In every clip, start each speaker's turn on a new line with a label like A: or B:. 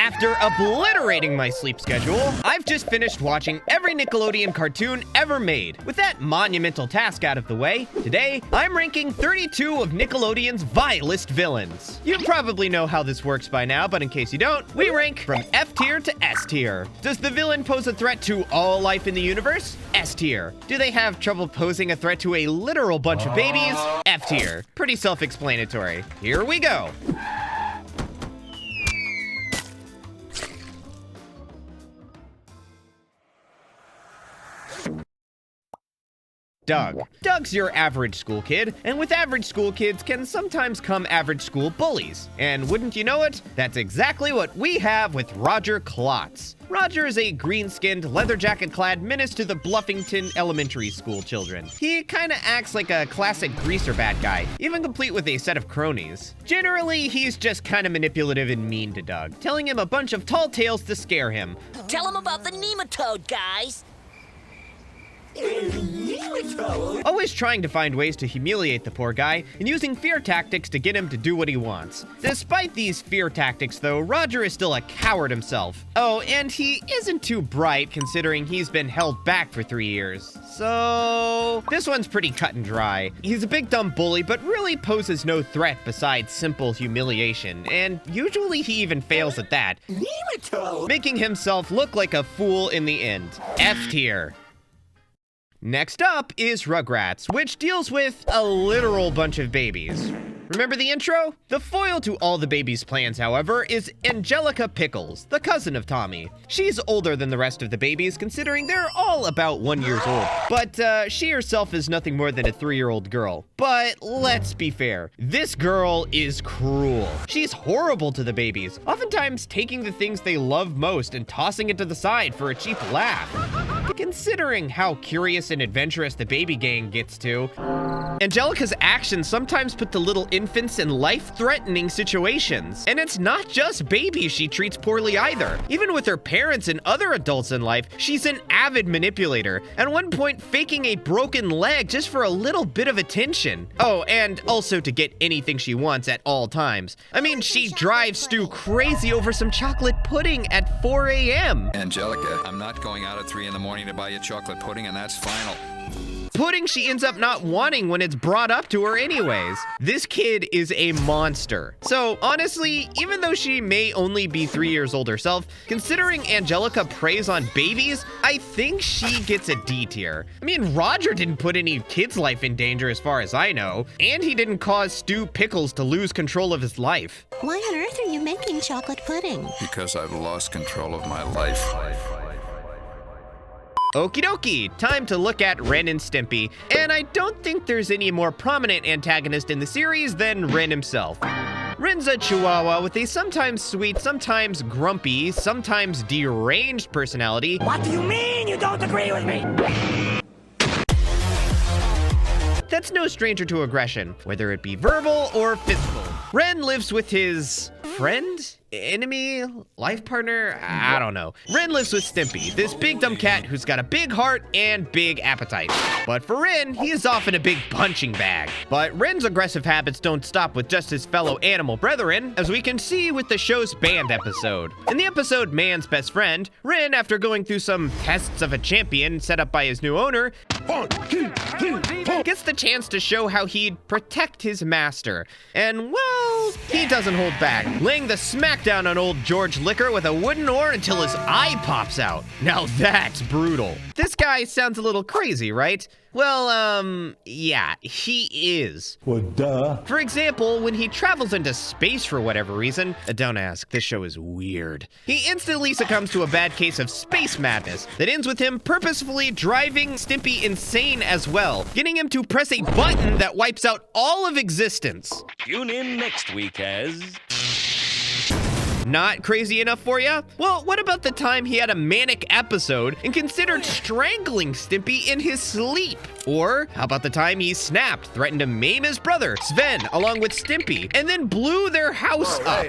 A: After obliterating my sleep schedule, I've just finished watching every Nickelodeon cartoon ever made. With that monumental task out of the way, today I'm ranking 32 of Nickelodeon's vilest villains. You probably know how this works by now, but in case you don't, we rank from F tier to S tier. Does the villain pose a threat to all life in the universe? S tier. Do they have trouble posing a threat to a literal bunch of babies? F tier. Pretty self-explanatory. Here we go. Doug. Doug's your average school kid, and with average school kids can sometimes come average school bullies. And wouldn't you know it, that's exactly what we have with Roger Klotz. Roger is a green-skinned, leather jacket-clad menace to the Bluffington Elementary School children. He kinda acts like a classic greaser bad guy, even complete with a set of cronies. Generally, he's just kinda manipulative and mean to Doug, telling him a bunch of tall tales to scare him.
B: Tell him about the nematode, guys!
A: Always trying to find ways to humiliate the poor guy and using fear tactics to get him to do what he wants. Despite these fear tactics though, Roger is still a coward himself. Oh, and he isn't too bright considering he's been held back for 3 years. So this one's pretty cut and dry. He's a big dumb bully, but really poses no threat besides simple humiliation, and usually he even fails at that, making himself look like a fool in the end. F tier. Next up is Rugrats, which deals with a literal bunch of babies. Remember the intro? The foil to all the babies' plans, however, is Angelica Pickles, the cousin of Tommy. She's older than the rest of the babies, considering they're all about 1 year old. But she herself is nothing more than a 3-year-old girl. But let's be fair, this girl is cruel. She's horrible to the babies, oftentimes taking the things they love most and tossing it to the side for a cheap laugh. Considering how curious and adventurous the baby gang gets to, Angelica's actions sometimes put the little infants in life-threatening situations. And it's not just babies she treats poorly either. Even with her parents and other adults in life, she's an avid manipulator, at one point faking a broken leg just for a little bit of attention. Oh, and also to get anything she wants at all times. I mean, she drives Stu crazy over some chocolate pudding at 4 a.m.
C: Angelica, I'm not going out at 3 in the morning to buy you chocolate pudding, and that's final.
A: Pudding she ends up not wanting when it's brought up to her anyways. This kid is a monster. So honestly, even though she may only be 3 years old herself, considering Angelica preys on babies, I think she gets a D tier. I mean, Roger didn't put any kid's life in danger as far as I know, and he didn't cause Stu Pickles to lose control of his life.
D: Why on earth are you making chocolate pudding?
C: Because I've lost control of my life.
A: Okie dokie, time to look at Ren and Stimpy, and I don't think there's any more prominent antagonist in the series than Ren himself. Ren's a chihuahua with a sometimes sweet, sometimes grumpy, sometimes deranged personality.
B: What do you mean you don't agree with me?
A: That's no stranger to aggression, whether it be verbal or physical. Ren lives with his friend? Enemy? Life partner? I don't know. Ren lives with Stimpy, this big dumb cat who's got a big heart and big appetite. But for Ren, he is often a big punching bag. But Ren's aggressive habits don't stop with just his fellow animal brethren, as we can see with the show's band episode. In the episode Man's Best Friend, Ren, after going through some tests of a champion set up by his new owner, gets the chance to show how he'd protect his master. And well, he doesn't hold back, laying the smack down on old George Liquor with a wooden oar until his eye pops out. Now that's brutal. This guy sounds a little crazy, right? Well, yeah, he is.
E: Well, duh.
A: For example, when he travels into space for whatever reason, don't ask, this show is weird. He instantly succumbs to a bad case of space madness that ends with him purposefully driving Stimpy insane as well, getting him to press a button that wipes out all of existence.
F: Tune in next week as...
A: Not crazy enough for ya? Well, what about the time he had a manic episode and considered strangling Stimpy in his sleep? Or how about the time he snapped, threatened to maim his brother, Sven, along with Stimpy, and then blew their house up?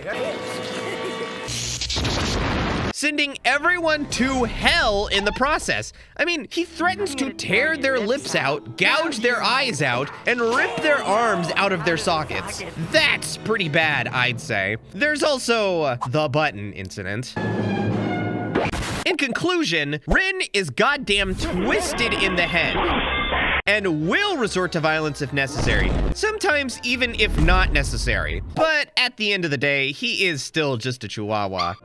A: sending everyone to hell in the process. I mean, he threatens to tear their lips out, gouge their eyes out, and rip their arms out of their sockets. That's pretty bad, I'd say. There's also the button incident. In conclusion, Rin is goddamn twisted in the head and will resort to violence if necessary, sometimes even if not necessary. But at the end of the day, he is still just a chihuahua.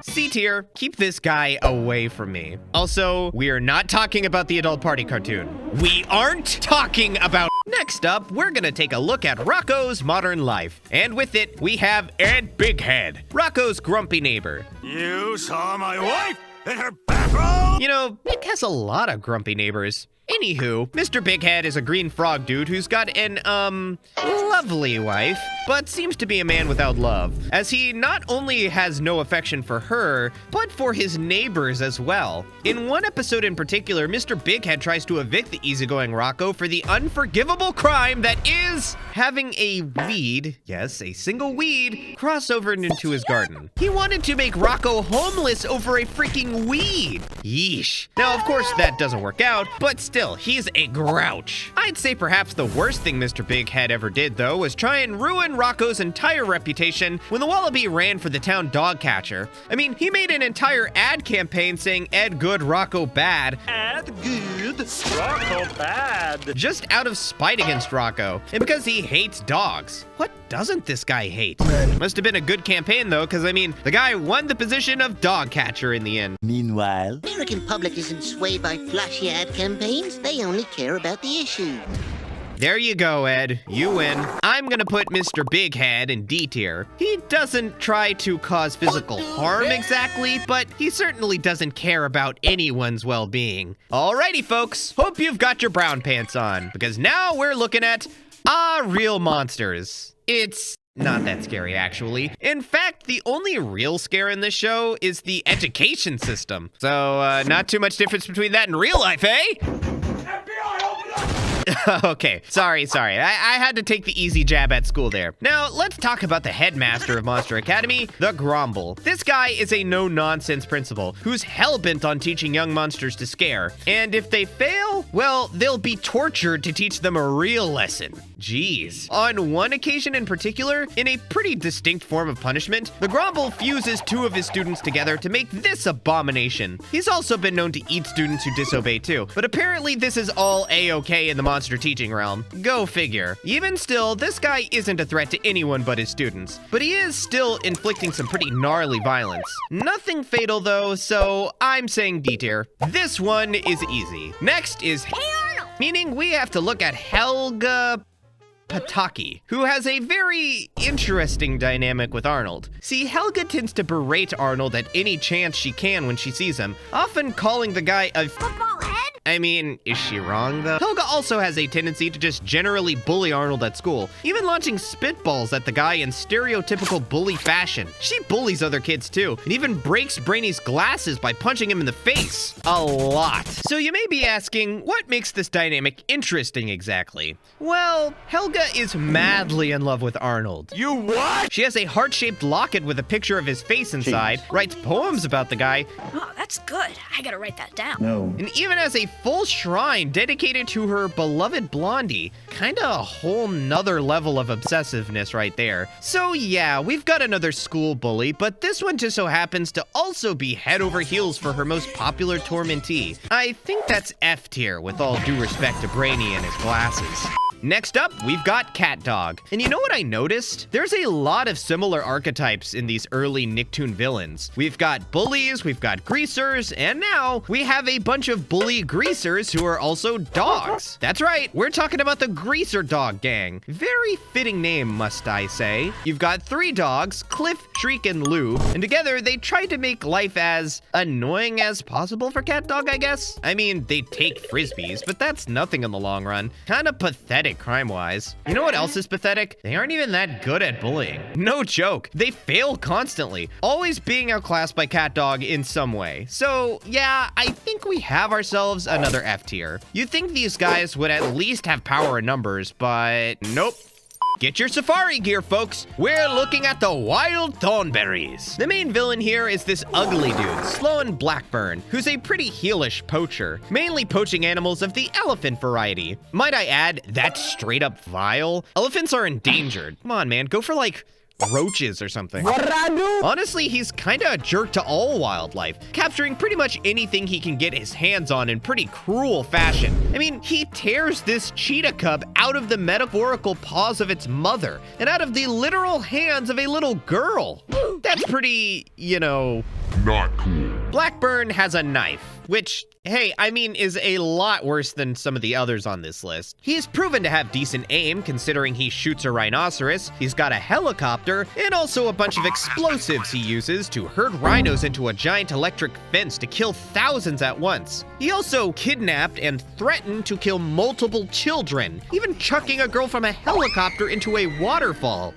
A: C tier, keep this guy away from me. Also, we are not talking about the adult party cartoon. We aren't talking about. Next up, we're gonna take a look at Rocco's modern life. And with it, we have Ed Bighead, Rocco's grumpy neighbor.
E: You saw my wife in her bathrobe?
A: You know, Nick has a lot of grumpy neighbors. Anywho, Mr. Bighead is a green frog dude who's got an, lovely wife, but seems to be a man without love, as he not only has no affection for her, but for his neighbors as well. In one episode in particular, Mr. Bighead tries to evict the easygoing Rocco for the unforgivable crime that is having a weed, yes, a single weed, cross over into his garden. He wanted to make Rocco homeless over a freaking weed. Yeesh. Now, of course, that doesn't work out, but still, he's a grouch. I'd say perhaps the worst thing Mr. Bighead ever did, though, was try and ruin Rocco's entire reputation when the Wallaby ran for the town dog catcher. I mean, he made an entire ad campaign saying Ed good, Rocco bad.
F: Ed good, Rocco bad.
A: Just out of spite against Rocco, and because he hates dogs. What doesn't this guy hate? Must have been a good campaign, though, because, I mean, the guy won the position of dog catcher in the end.
G: Meanwhile,
D: American public isn't swayed by flashy ad campaigns. They only care about the issue.
A: There you go, Ed. You win. I'm gonna put Mr. Bighead in D tier. He doesn't try to cause physical harm exactly, but he certainly doesn't care about anyone's well-being. Alrighty, folks. Hope you've got your brown pants on, because now we're looking at real monsters. It's not that scary, actually. In fact, the only real scare in this show is the education system. So, not too much difference between that and real life, eh? Okay, sorry. I had to take the easy jab at school there. Now, let's talk about the headmaster of Monster Academy, the Gromble. This guy is a no-nonsense principal who's hell-bent on teaching young monsters to scare. And if they fail, well, they'll be tortured to teach them a real lesson. Jeez. On one occasion in particular, in a pretty distinct form of punishment, the Gromble fuses two of his students together to make this abomination. He's also been known to eat students who disobey too, but apparently this is all a-okay in the monster teaching realm. Go figure. Even still, this guy isn't a threat to anyone but his students, but he is still inflicting some pretty gnarly violence. Nothing fatal though, so I'm saying D tier. This one is easy. Next is Hey Arnold! Meaning we have to look at Helga Pataki, who has a very interesting dynamic with Arnold. See, Helga tends to berate Arnold at any chance she can when she sees him, often calling the guy a football head. I mean, is she wrong though? Helga also has a tendency to just generally bully Arnold at school, even launching spitballs at the guy in stereotypical bully fashion. She bullies other kids too, and even breaks Brainy's glasses by punching him in the face. A lot. So you may be asking, what makes this dynamic interesting exactly? Well, Helga is madly in love with Arnold.
E: You what?
A: She has a heart-shaped locket with a picture of his face inside, writes poems about the guy,
H: Oh, that's good. I gotta write that down.
A: and even has a full shrine dedicated to her beloved Blondie. Kinda a whole nother level of obsessiveness right there. So yeah, we've got another school bully, but this one just so happens to also be head over heels for her most popular tormentee. I think that's F tier, with all due respect to Brainy and his glasses. Next up, we've got Cat Dog. And you know what I noticed? There's a lot of similar archetypes in these early Nicktoon villains. We've got bullies, we've got greasers, and now we have a bunch of bully greasers who are also dogs. That's right, we're talking about the Greaser Dog Gang. Very fitting name, must I say. You've got three dogs, Cliff, Shriek, and Lou, and together they tried to make life as annoying as possible for Cat Dog, I guess? I mean, they take frisbees, but that's nothing in the long run. Kinda pathetic crime-wise. You know what else is pathetic? They aren't even that good at bullying. No joke. They fail constantly, always being outclassed by Cat Dog in some way. So yeah, I think we have ourselves another F tier. You'd think these guys would at least have power in numbers, but nope. Get your safari gear, folks. We're looking at the wild thornberries. The main villain here is this ugly dude, Sloan Blackburn, who's a pretty heelish poacher, mainly poaching animals of the elephant variety. Might I add, that's straight up vile. Elephants are endangered. Come on, man, go for like roaches or something. Honestly, he's kinda a jerk to all wildlife, capturing pretty much anything he can get his hands on in pretty cruel fashion. I mean, he tears this cheetah cub out of the metaphorical paws of its mother and out of the literal hands of a little girl. That's pretty,
E: Not cool.
A: Blackburn has a knife, which, hey, I mean, is a lot worse than some of the others on this list. He's proven to have decent aim, considering he shoots a rhinoceros, he's got a helicopter, and also a bunch of explosives he uses to herd rhinos into a giant electric fence to kill thousands at once. He also kidnapped and threatened to kill multiple children, even chucking a girl from a helicopter into a waterfall.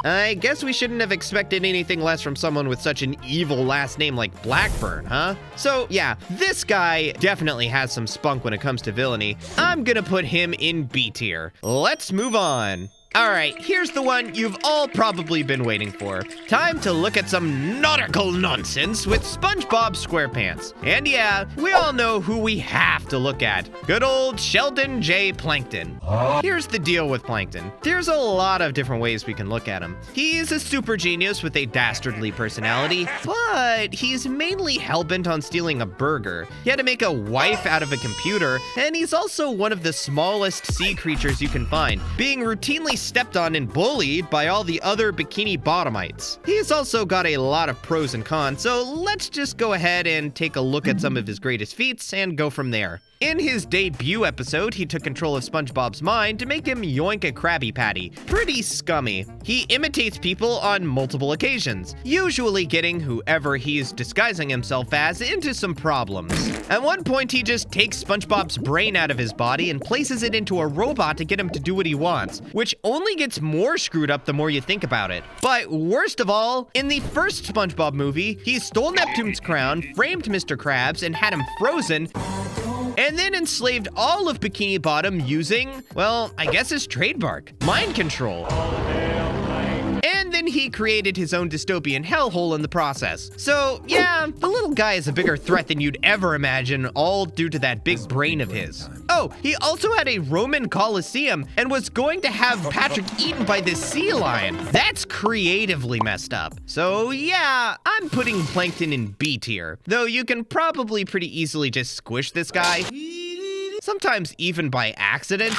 A: I guess we shouldn't have expected anything less from someone with such an evil last name like Blackburn, huh? So yeah, this guy definitely has some spunk when it comes to villainy. I'm gonna put him in B tier. Let's move on. All right, here's the one you've all probably been waiting for. Time to look at some nautical nonsense with SpongeBob SquarePants. And yeah, we all know who we have to look at. Good old Sheldon J. Plankton. Here's the deal with Plankton. There's a lot of different ways we can look at him. He's a super genius with a dastardly personality, but he's mainly hellbent on stealing a burger. He had to make a wife out of a computer, and he's also one of the smallest sea creatures you can find, being routinely stepped on and bullied by all the other bikini bottomites. He's also got a lot of pros and cons, so let's just go ahead and take a look at some of his greatest feats and go from there. In his debut episode, he took control of SpongeBob's mind to make him yoink a Krabby Patty. Pretty scummy. He imitates people on multiple occasions, usually getting whoever he's disguising himself as into some problems. At one point, he just takes SpongeBob's brain out of his body and places it into a robot to get him to do what he wants, which only gets more screwed up the more you think about it. But worst of all, in the first SpongeBob movie, he stole Neptune's crown, framed Mr. Krabs, and had him frozen, and then enslaved all of Bikini Bottom using, well, I guess his trademark, mind control. And then he created his own dystopian hellhole in the process. So yeah, the little guy is a bigger threat than you'd ever imagine, all due to that big brain of his. Oh, he also had a Roman Colosseum and was going to have Patrick eaten by this sea lion. That's creatively messed up. So yeah, I'm putting Plankton in B tier, though you can probably pretty easily just squish this guy. Sometimes even by accident.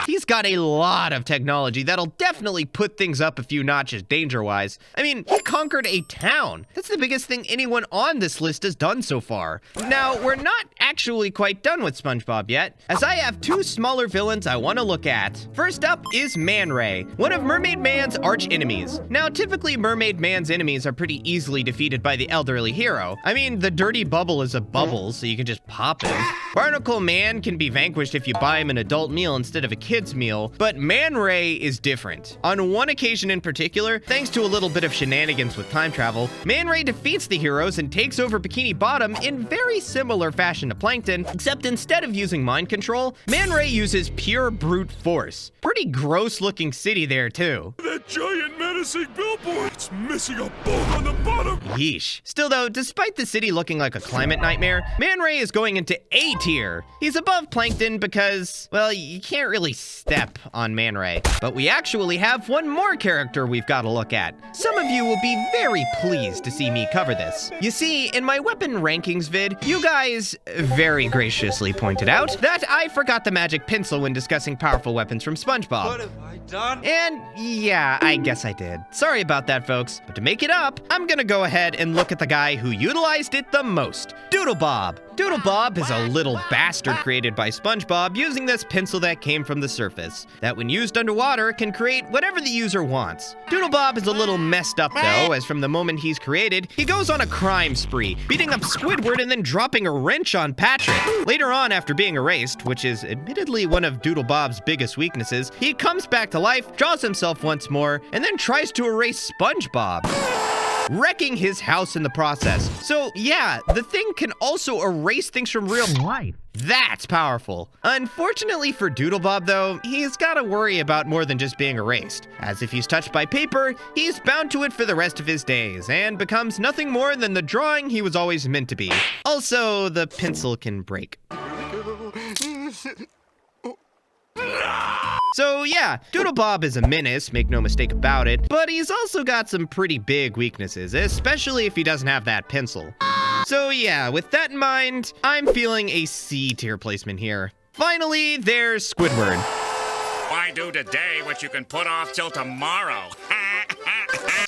A: He's got a lot of technology that'll definitely put things up a few notches danger-wise. I mean, he conquered a town. That's the biggest thing anyone on this list has done so far. Now, we're not actually quite done with SpongeBob yet, as I have two smaller villains I want to look at. First up is Man Ray, one of Mermaid Man's arch enemies. Now, typically Mermaid Man's enemies are pretty easily defeated by the elderly hero. I mean, the dirty bubble is a bubble, so you can just pop him. Barnacle Man can be vanquished if you buy him an adult meal instead of a kid's meal, but Man Ray is different. On one occasion in particular, thanks to a little bit of shenanigans with time travel, Man Ray defeats the heroes and takes over Bikini Bottom in very similar fashion to Plankton, except instead of using mind control, Man Ray uses pure brute force. Pretty gross looking city there too.
E: That giant menacing billboard! It's missing a bolt on the bottom!
A: Yeesh. Still though, despite the city looking like a climate nightmare, Man Ray is going into A tier. He's above Plankton because, well, you can't really step on Man Ray. But we actually have one more character we've got to look at. Some of you will be very pleased to see me cover this. You see, in my weapon rankings vid, you guys very graciously pointed out that I forgot the magic pencil when discussing powerful weapons from SpongeBob.
F: What have I done?
A: And yeah, I guess I did. Sorry about that, folks. But to make it up, I'm gonna go ahead and look at the guy who utilized it the most, DoodleBob. DoodleBob is a little bastard created by SpongeBob using this pencil that came from the surface, that when used underwater can create whatever the user wants. DoodleBob is a little messed up though, as from the moment he's created, he goes on a crime spree, beating up Squidward and then dropping a wrench on Patrick. Later on, after being erased, which is admittedly one of DoodleBob's biggest weaknesses, he comes back to life, draws himself once more, and then tries to erase SpongeBob. wrecking his house in the process. So yeah, the thing can also erase things from real life. That's powerful. Unfortunately for DoodleBob though, he's gotta worry about more than just being erased. As if he's touched by paper, he's bound to it for the rest of his days and becomes nothing more than the drawing he was always meant to be. Also, the pencil can break. So yeah, DoodleBob is a menace, make no mistake about it, but he's also got some pretty big weaknesses, especially if he doesn't have that pencil. So yeah, with that in mind, I'm feeling a C tier placement here. Finally, there's Squidward.
E: Why do today what you can put off till tomorrow?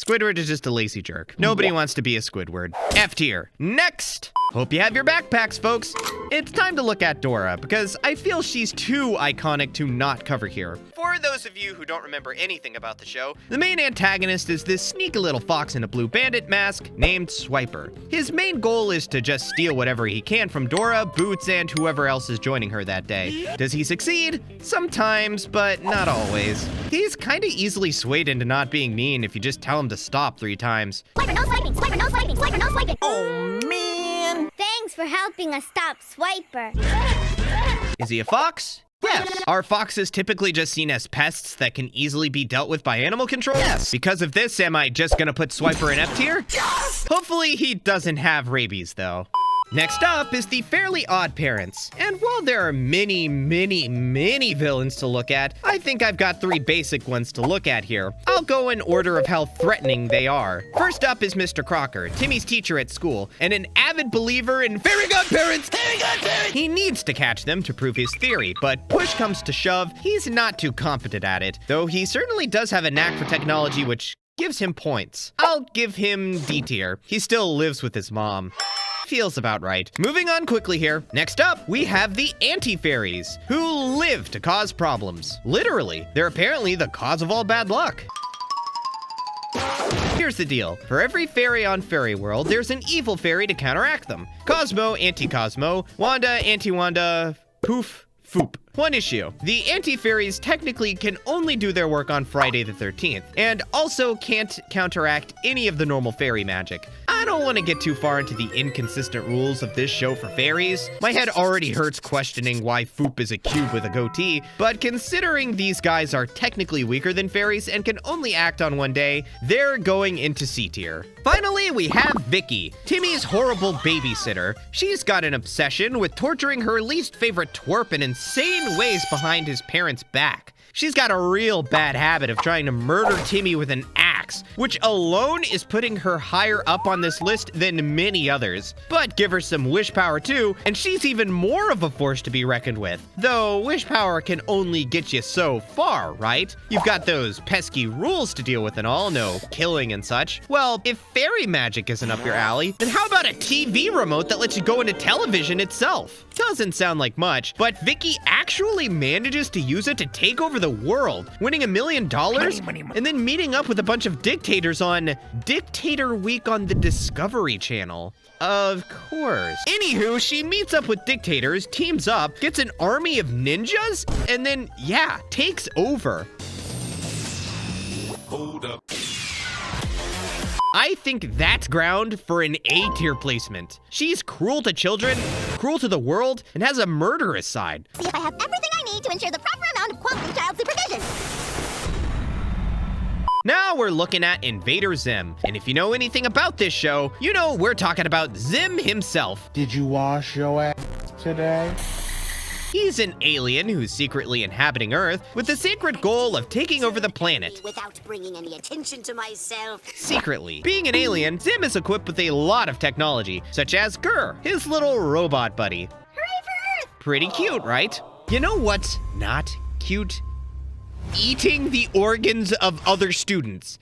A: Squidward is just a lazy jerk. Nobody wants to be a Squidward. F tier. Next! Hope you have your backpacks, folks. It's time to look at Dora, because I feel she's too iconic to not cover here. For those of you who don't remember anything about the show, the main antagonist is this sneaky little fox in a blue bandit mask named Swiper. His main goal is to just steal whatever he can from Dora, Boots, and whoever else is joining her that day. Does he succeed? Sometimes, but not always. He's kinda easily swayed into not being mean if you just tell him to stop 3 times.
G: Swiper, no swiping! Swiper, no swiping! Swiper, no swiping!
B: Oh, man.
G: Thanks for helping us stop Swiper.
A: Is he a fox? Yes. Are foxes typically just seen as pests that can easily be dealt with by animal control? Yes. Because of this, am I just gonna put Swiper in F tier? Yes! Hopefully he doesn't have rabies, though. Next up is the Fairly Odd Parents. And while there are many villains to look at, I think I've got 3 basic ones to look at here. I'll go in order of how threatening they are. First up is Mr. Crocker, Timmy's teacher at school, and an avid believer in fairy godparents. Fairy godparents! He needs to catch them to prove his theory, but push comes to shove, he's not too competent at it, though he certainly does have a knack for technology which gives him points. I'll give him D tier. He still lives with his mom. Feels about right. Moving on quickly here. Next up, we have the anti-fairies, who live to cause problems. Literally, they're apparently the cause of all bad luck. Here's the deal. For every fairy on Fairy World, there's an evil fairy to counteract them. Cosmo, anti-Cosmo, Wanda, anti-Wanda, poof, foop. One issue. The anti-fairies technically can only do their work on Friday the 13th, and also can't counteract any of the normal fairy magic. I don't want to get too far into the inconsistent rules of this show for fairies. My head already hurts questioning why Foop is a cube with a goatee, but considering these guys are technically weaker than fairies and can only act on one day, they're going into C tier. Finally, we have Vicky, Timmy's horrible babysitter. She's got an obsession with torturing her least favorite twerp in insane ways behind his parents' back. She's got a real bad habit of trying to murder Timmy with an axe, which alone is putting her higher up on this list than many others. But give her some wish power too, and she's even more of a force to be reckoned with. Though wish power can only get you so far, right? You've got those pesky rules to deal with and all, no killing and such. Well, if fairy magic isn't up your alley, then how about a TV remote that lets you go into television itself? Doesn't sound like much, but Vicky actually manages to use it to take over the world, winning $1 million, and then meeting up with a bunch of dictators on Dictator Week on the Discovery Channel. Of course. Anywho, she meets up with dictators, teams up, gets an army of ninjas, and then, yeah, takes over.
E: Hold up.
A: I think that's ground for an A tier placement. She's cruel to children, cruel to the world, and has a murderous side.
G: See if I have everything I need to ensure the proper amount of quality child supervision.
A: Now we're looking at Invader Zim. And if you know anything about this show, you know we're talking about Zim himself.
I: Did you wash your ass today?
A: He's an alien who's secretly inhabiting Earth with the secret goal of taking over the planet.
B: Without bringing any attention to myself.
A: Secretly. Being an alien, Zim is equipped with a lot of technology, such as Gur, his little robot buddy.
G: Hooray for Earth!
A: Pretty cute, right? You know what's not cute? Eating the organs of other students.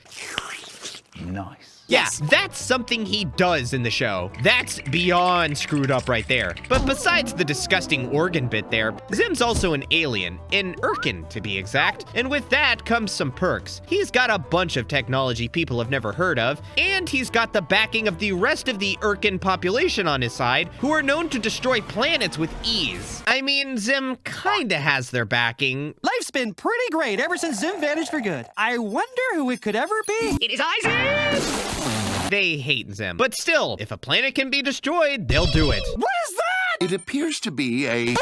I: Nice.
A: Yeah, that's something he does in the show. That's beyond screwed up right there. But besides the disgusting organ bit there, Zim's also an alien, an Urkin to be exact, and with that comes some perks. He's got a bunch of technology people have never heard of, and he's got the backing of the rest of the Urkin population on his side, who are known to destroy planets with ease. I mean, Zim kinda has their backing.
J: Life's been pretty great ever since Zim vanished for good. I wonder who it could ever be.
B: It is Isaac!
A: They hate Zim. But still, if a planet can be destroyed, they'll do it.
E: What is that?
J: It appears to be a...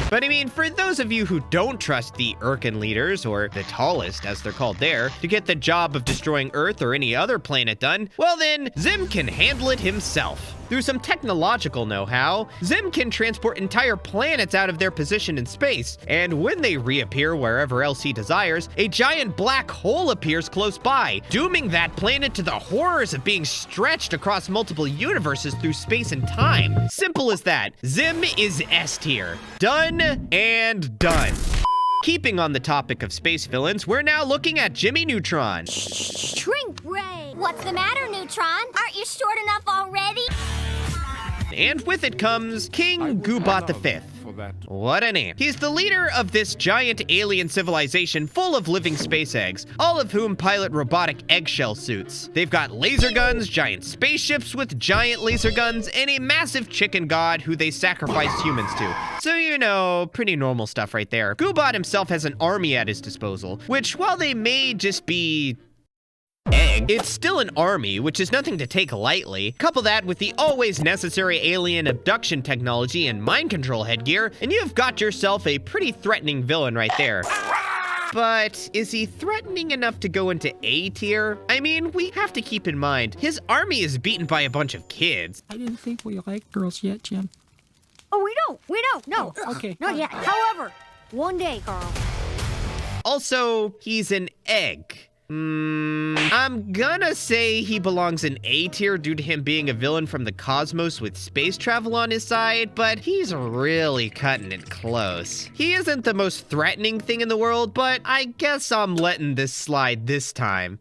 A: But I mean, for those of you who don't trust the Urkin leaders, or the tallest as they're called there, to get the job of destroying Earth or any other planet done, well then, Zim can handle it himself. Through some technological know-how, Zim can transport entire planets out of their position in space, and when they reappear wherever else he desires, a giant black hole appears close by, dooming that planet to the horrors of being stretched across multiple universes through space and time. Simple as that. Zim is S tier. Done and done. Keeping on the topic of space villains, we're now looking at Jimmy Neutron.
G: Shrink Ray. What's the matter, Neutron? Aren't you short enough already?
A: And with it comes King Gobot V. What a name. He's the leader of this giant alien civilization full of living space eggs, all of whom pilot robotic eggshell suits. They've got laser guns, giant spaceships with giant laser guns, and a massive chicken god who they sacrifice humans to. So, you know, pretty normal stuff right there. Gobot himself has an army at his disposal, which, while they may just be egg, it's still an army, which is nothing to take lightly. Couple that with the always necessary alien abduction technology and mind control headgear, and you've got yourself a pretty threatening villain right there. But is he threatening enough to go into A tier? I mean, we have to keep in mind, his army is beaten by a bunch of kids.
K: I didn't think we liked girls yet, Jim.
L: Oh, we don't, no.
K: Oh, okay.
L: Not yet. However, one day, Carl.
A: Also, he's an egg. I'm gonna say he belongs in A tier due to him being a villain from the cosmos with space travel on his side, but he's really cutting it close. He isn't the most threatening thing in the world, but I guess I'm letting this slide this time.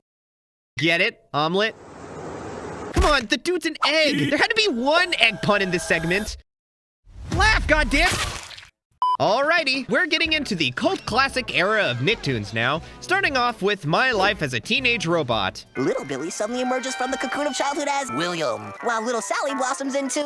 A: Get it, omelet? Come on, the dude's an egg! There had to be one egg pun in this segment. Laugh, goddammit! Alrighty, we're getting into the cult classic era of Nicktoons now, starting off with my life as a teenage robot.
B: Little Billy suddenly emerges from the cocoon of childhood as William, while little Sally blossoms into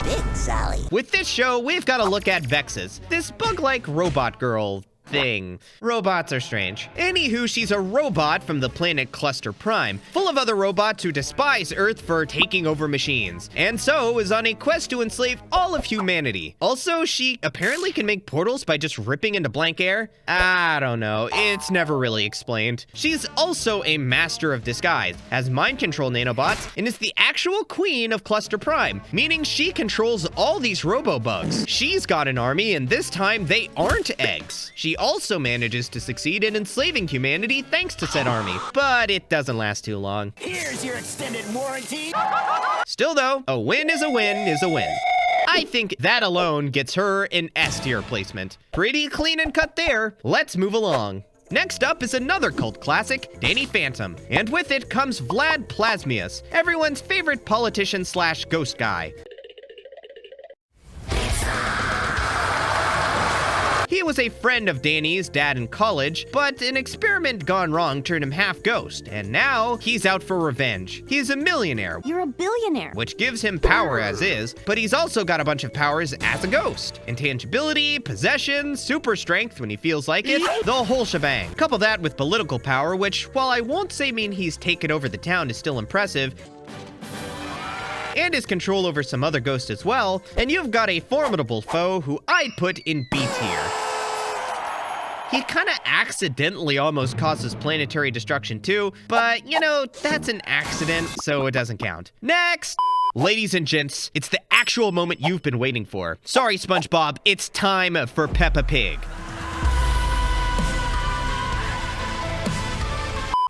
B: Big Sally.
A: With this show, we've got to look at Vexus, this bug-like robot girl thing. Robots are strange. Anywho, she's a robot from the planet Cluster Prime, full of other robots who despise Earth for taking over machines, and so is on a quest to enslave all of humanity. Also, she apparently can make portals by just ripping into blank air. I don't know, it's never really explained. She's also a master of disguise, has mind control nanobots, and is the actual queen of Cluster Prime, meaning she controls all these robo-bugs. She's got an army, and this time they aren't eggs. She also manages to succeed in enslaving humanity thanks to said army, but it doesn't last too long.
E: Here's your extended warranty.
A: Still though, a win is a win is a win. I think that alone gets her an S tier placement. Pretty clean and cut there. Let's move along. Next up is another cult classic, Danny Phantom, and with it comes Vlad Plasmus, everyone's favorite politician slash ghost guy. He was a friend of Danny's dad in college, but an experiment gone wrong turned him half ghost, and now he's out for revenge. He's a millionaire.
L: You're a billionaire.
A: Which gives him power as is, but he's also got a bunch of powers as a ghost. Intangibility, possession, super strength when he feels like it, the whole shebang. Couple that with political power, which, while I won't say mean he's taken over the town is still impressive, and his control over some other ghosts as well, and you've got a formidable foe who I'd put in B tier. He kinda accidentally almost causes planetary destruction too, but you know, that's an accident, so it doesn't count. Next! Ladies and gents, it's the actual moment you've been waiting for. Sorry, SpongeBob, it's time for Peppa Pig.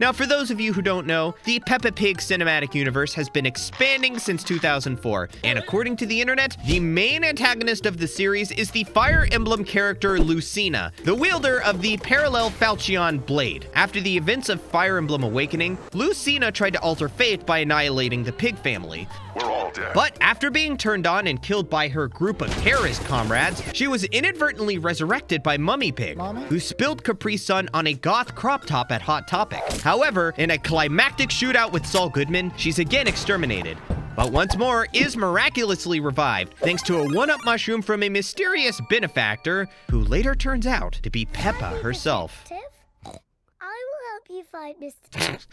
A: Now, for those of you who don't know, the Peppa Pig cinematic universe has been expanding since 2004, and according to the internet, the main antagonist of the series is the Fire Emblem character Lucina, the wielder of the parallel Falchion blade. After the events of Fire Emblem Awakening, Lucina tried to alter fate by annihilating the Pig family.
J: We're all dead.
A: But after being turned on and killed by her group of terrorist comrades, she was inadvertently resurrected by Mummy Pig, who spilled Capri Sun on a goth crop top at Hot Topic. However, in a climactic shootout with Saul Goodman, she's again exterminated. But once more, is miraculously revived, thanks to a one-up mushroom from a mysterious benefactor, who later turns out to be Peppa herself.
G: I will help you find Mr.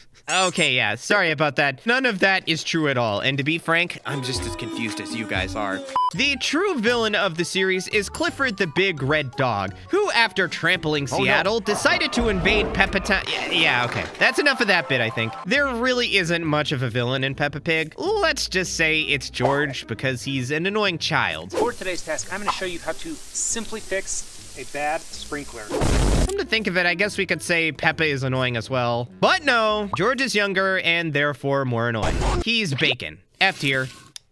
A: Okay, yeah, sorry about that. None of that is true at all. And to be frank, I'm just as confused as you guys are. The true villain of the series is Clifford the Big Red Dog, who, after trampling Seattle, decided to invade Peppa Town. Yeah, okay. That's enough of that bit, I think. There really isn't much of a villain in Peppa Pig. Let's just say it's George because he's an annoying child.
M: For today's task, I'm going to show you how to simply fix a bad sprinkler.
A: Come to think of it, I guess we could say Peppa is annoying as well. But no, George is younger and therefore more annoying. He's bacon. F tier.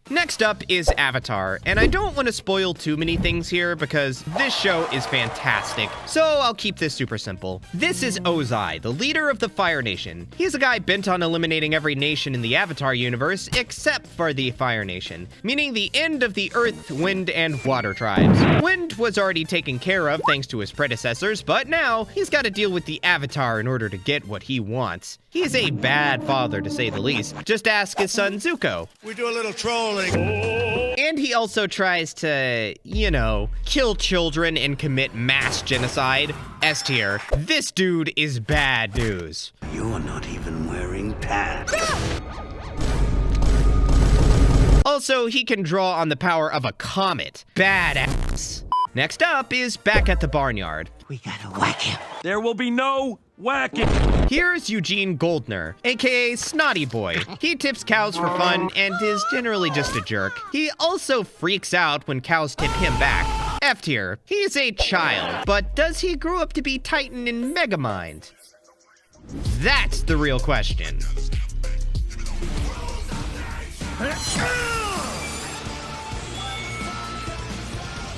A: Next up is Avatar, and I don't want to spoil too many things here because this show is fantastic, so I'll keep this super simple. This is Ozai, the leader of the Fire Nation. He's a guy bent on eliminating every nation in the Avatar universe except for the Fire Nation, meaning the end of the Earth, Wind, and Water tribes. Wind was already taken care of thanks to his predecessors, but now he's got to deal with the Avatar in order to get what he wants. He's a bad father, to say the least. Just ask his son Zuko.
E: We do a little trolling.
A: And he also tries to, you know, kill children and commit mass genocide. S tier. This dude is bad news.
E: You're not even wearing pants.
A: Also, he can draw on the power of a comet. Badass. Next up is back at the Barnyard.
D: We gotta whack him.
F: There will be no whacking.
A: Here's Eugene Goldner, aka Snotty Boy. He tips cows for fun and is generally just a jerk. He also freaks out when cows tip him back. F tier. He's a child, but does he grow up to be Titan in Megamind? That's the real question.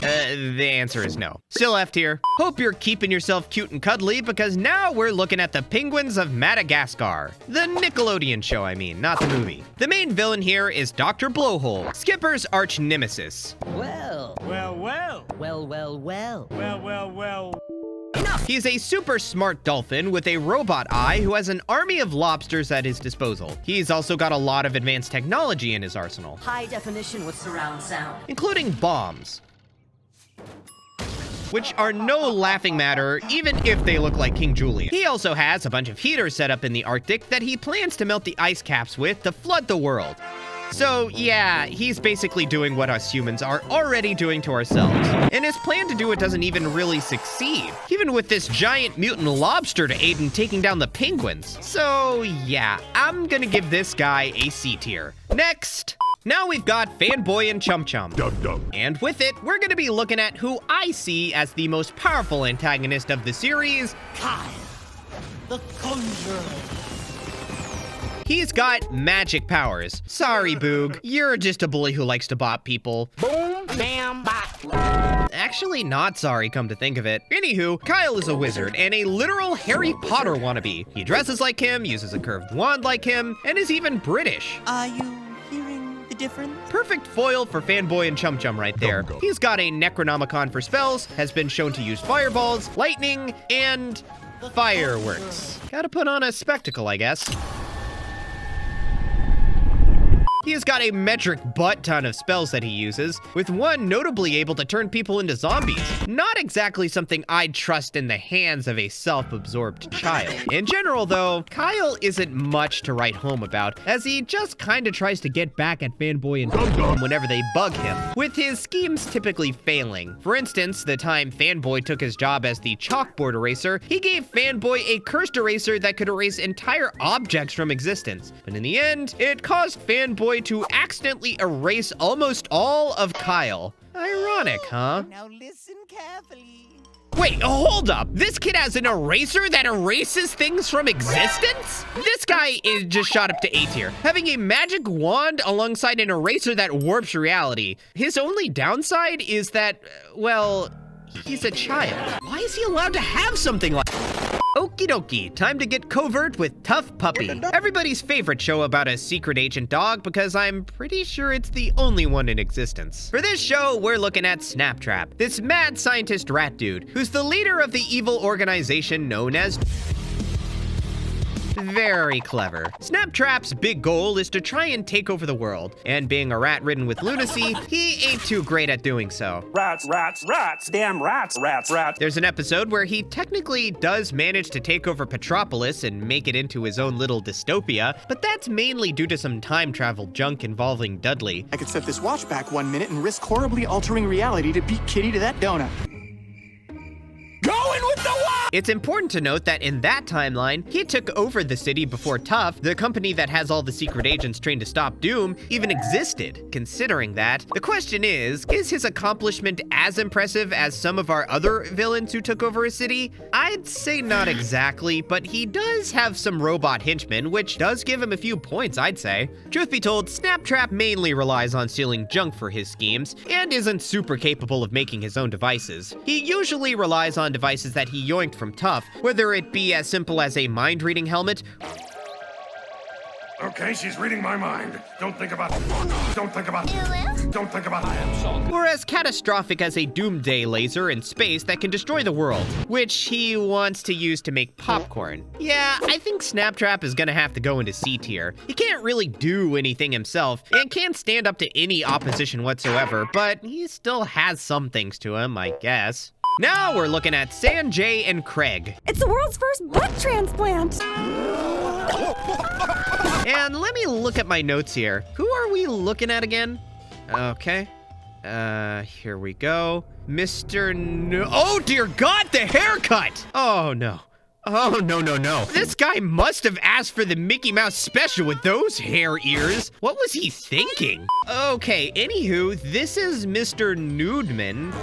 A: The answer is no. Still F tier. Hope you're keeping yourself cute and cuddly because now we're looking at the Penguins of Madagascar. The Nickelodeon show, I mean, not the movie. The main villain here is Dr. Blowhole, Skipper's arch nemesis.
D: Well.
F: Well, well.
D: Well, well, well.
F: Well, well, well.
A: He's a super smart dolphin with a robot eye who has an army of lobsters at his disposal. He's also got a lot of advanced technology in his arsenal.
D: High definition with surround sound.
A: Including bombs, which are no laughing matter, even if they look like King Julian. He also has a bunch of heaters set up in the Arctic that he plans to melt the ice caps with to flood the world. So yeah, he's basically doing what us humans are already doing to ourselves. And his plan to do it doesn't even really succeed, even with this giant mutant lobster to aid in taking down the penguins. So yeah, I'm gonna give this guy a C tier. Next. Now we've got Fanboy and Chum Chum. And with it, we're gonna be looking at who I see as the most powerful antagonist of the series,
D: Kyle, the Conjur.
A: He's got magic powers. Sorry, Boog. You're just a bully who likes to bop people.
D: Boom, bam, bop.
A: Actually, not sorry, come to think of it. Anywho, Kyle is a wizard and a literal Harry Potter wannabe. He dresses like him, uses a curved wand like him, and is even British.
D: Are you hearing the difference?
A: Perfect foil for Fanboy and Chum Chum right there. He's got a Necronomicon for spells, has been shown to use fireballs, lightning, and fireworks. Gotta put on a spectacle, I guess. He has got a metric butt-ton of spells that he uses, with one notably able to turn people into zombies. Not exactly something I'd trust in the hands of a self-absorbed child. In general, though, Kyle isn't much to write home about, as he just kinda tries to get back at Fanboy and Chum Chum whenever they bug him, with his schemes typically failing. For instance, the time Fanboy took his job as the chalkboard eraser, he gave Fanboy a cursed eraser that could erase entire objects from existence. But in the end, it caused Fanboy to accidentally erase almost all of Kyle. Ironic, huh?
D: Now listen carefully.
A: Wait, hold up. This kid has an eraser that erases things from existence? This guy is just shot up to A tier, having a magic wand alongside an eraser that warps reality. His only downside is that, well, he's a child. Why is he allowed to have something like... Okie dokie, time to get covert with Tough Puppy. Everybody's favorite show about a secret agent dog because I'm pretty sure it's the only one in existence. For this show, we're looking at Snaptrap, this mad scientist rat dude who's the leader of the evil organization known as... Very clever. Snaptrap's big goal is to try and take over the world, and being a rat ridden with lunacy, he ain't too great at doing so.
F: Rats, rats, rats. Damn rats, rats, rats.
A: There's an episode where he technically does manage to take over Petropolis and make it into his own little dystopia, but that's mainly due to some time travel junk involving Dudley.
N: I could set this watch back 1 minute and risk horribly altering reality to beat Kitty to that donut.
F: Going with the what?
A: It's important to note that in that timeline, he took over the city before Tough, the company that has all the secret agents trained to stop Doom, even existed. Considering that, the question is his accomplishment as impressive as some of our other villains who took over a city? I'd say not exactly, but he does have some robot henchmen, which does give him a few points, I'd say. Truth be told, Snaptrap mainly relies on stealing junk for his schemes, and isn't super capable of making his own devices. He usually relies on devices that he yoinked from Tough, whether it be as simple as a mind-reading helmet.
E: Okay, she's reading my mind. Don't think about Don't think about Don't think about
A: or as catastrophic as a doomsday laser in space that can destroy the world, which he wants to use to make popcorn. Yeah, I think Snaptrap is gonna have to go into C tier. He can't really do anything himself, and can't stand up to any opposition whatsoever, but he still has some things to him, I guess. Now we're looking at Sanjay and Craig.
L: It's the world's first butt transplant.
A: And let me look at my notes here. Who are we looking at again? Okay. Here we go. Mr. No. Oh, dear God, the haircut! Oh, no. Oh, no, no, no. This guy must have asked for the Mickey Mouse special with those hair ears. What was he thinking? Okay, anywho, this is Mr. Nman.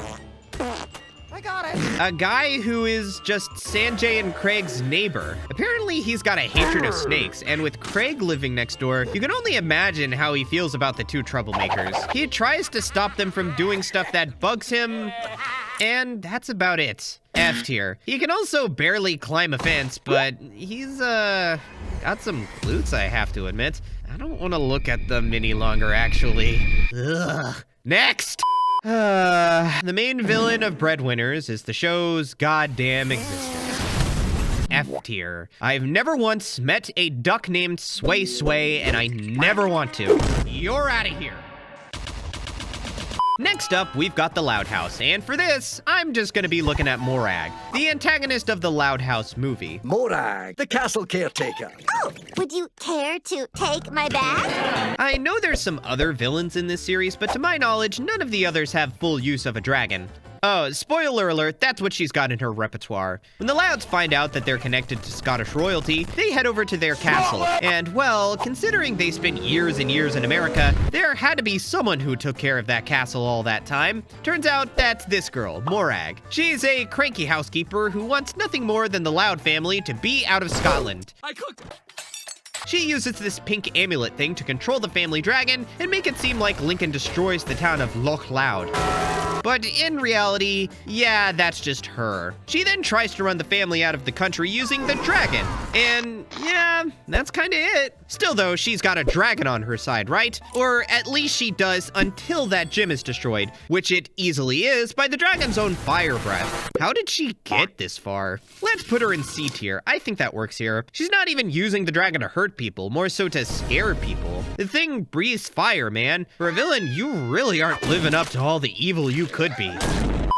B: I got it.
A: A guy who is just Sanjay and Craig's neighbor. Apparently he's got a hatred of snakes, and with Craig living next door, you can only imagine how he feels about the two troublemakers. He tries to stop them from doing stuff that bugs him, and that's about it. F tier. He can also barely climb a fence, but he's, got some glutes, I have to admit. I don't want to look at them any longer, actually. Ugh. Next! The main villain of Breadwinners is the show's goddamn existence. F tier. I've never once met a duck named Sway Sway, and I never want to. You're out of here. Next up, we've got the Loud House, and for this, I'm just gonna be looking at Morag, the antagonist of the Loud House movie.
O: Morag, the castle caretaker.
G: Oh, would you care to take my bag?
A: I know there's some other villains in this series, but to my knowledge, none of the others have full use of a dragon. Oh, spoiler alert, that's what she's got in her repertoire. When the Louds find out that they're connected to Scottish royalty, they head over to their castle. And, well, considering they spent years and years in America, there had to be someone who took care of that castle all that time. Turns out that's this girl, Morag. She's a cranky housekeeper who wants nothing more than the Loud family to be out of Scotland.
F: I cooked.
A: She uses this pink amulet thing to control the family dragon and make it seem like Lincoln destroys the town of Loch Loud. But in reality, yeah, that's just her. She then tries to run the family out of the country using the dragon. And yeah, that's kinda it. Still though, she's got a dragon on her side, right? Or at least she does until that gym is destroyed, which it easily is by the dragon's own fire breath. How did she get this far? Let's put her in C tier. I think that works here. She's not even using the dragon to hurt people, more so to scare people. The thing breathes fire, man. For a villain, you really aren't living up to all the evil you could be.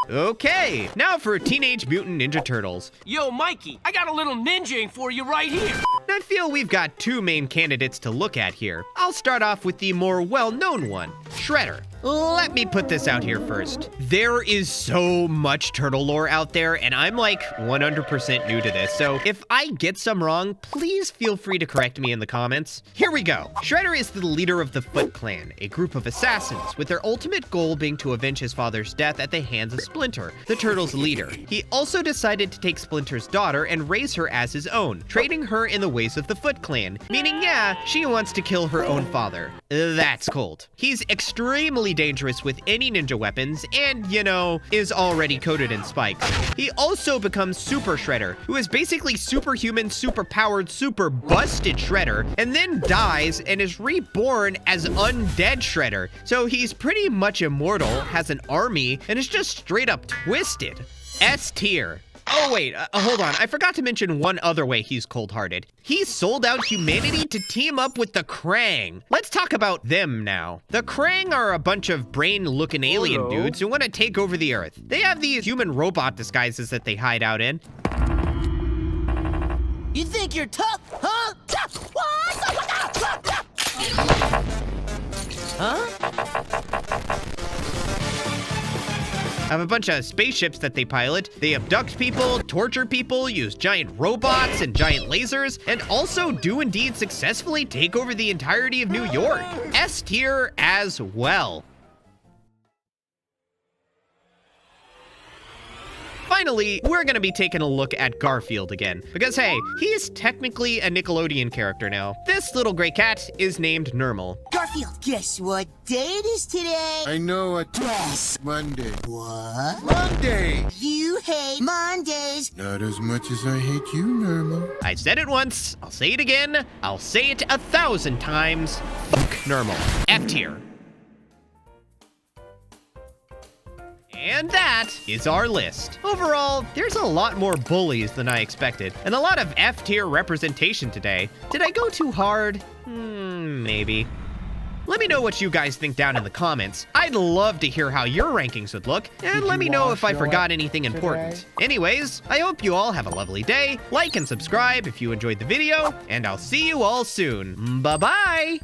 A: Okay, now for Teenage Mutant Ninja Turtles.
F: Yo, Mikey, I got a little ninjaing for you right here.
A: I feel we've got two main candidates to look at here. I'll start off with the more well-known one, Shredder. Let me put this out here first. There is so much turtle lore out there, and I'm like 100% new to this, so if I get some wrong, please feel free to correct me in the comments. Here we go. Shredder is the leader of the Foot Clan, a group of assassins, with their ultimate goal being to avenge his father's death at the hands of Splinter, the Turtles' leader. He also decided to take Splinter's daughter and raise her as his own, training her in the ways of the Foot Clan, meaning yeah, she wants to kill her own father. That's cold. He's extremely dangerous with any ninja weapons and, you know, is already coated in spikes. He also becomes Super Shredder, who is basically superhuman, super-powered, super-busted Shredder, and then dies and is reborn as Undead Shredder. So he's pretty much immortal, has an army, and is just straight up twisted. S tier. Oh, wait, hold on. I forgot to mention one other way he's cold-hearted. He sold out humanity to team up with the Krang. Let's talk about them now. The Krang are a bunch of brain-looking alien dudes who want to take over the Earth. They have these human-robot disguises that they hide out in.
B: You think you're tough, huh? Huh?
A: Have a bunch of spaceships that they pilot. They abduct people, torture people, use giant robots and giant lasers, and also do indeed successfully take over the entirety of New York. S tier as well. Finally, we're gonna be taking a look at Garfield again, because hey, he's technically a Nickelodeon character now. This little gray cat is named Nman.
B: Garfield, guess what day it is today?
J: I know it.
B: Yes.
J: Monday.
B: What?
J: Monday!
B: You hate Mondays.
J: Not as much as I hate you, Nman.
A: I said it once, I'll say it again, I'll say it 1,000 times. Fuck Nman. F tier. And that is our list. Overall, there's a lot more bullies than I expected, and a lot of F-tier representation today. Did I go too hard? Maybe. Let me know what you guys think down in the comments. I'd love to hear how your rankings would look, and let me know if I forgot anything important. Anyways, I hope you all have a lovely day. Like and subscribe if you enjoyed the video, and I'll see you all soon. Bye-bye!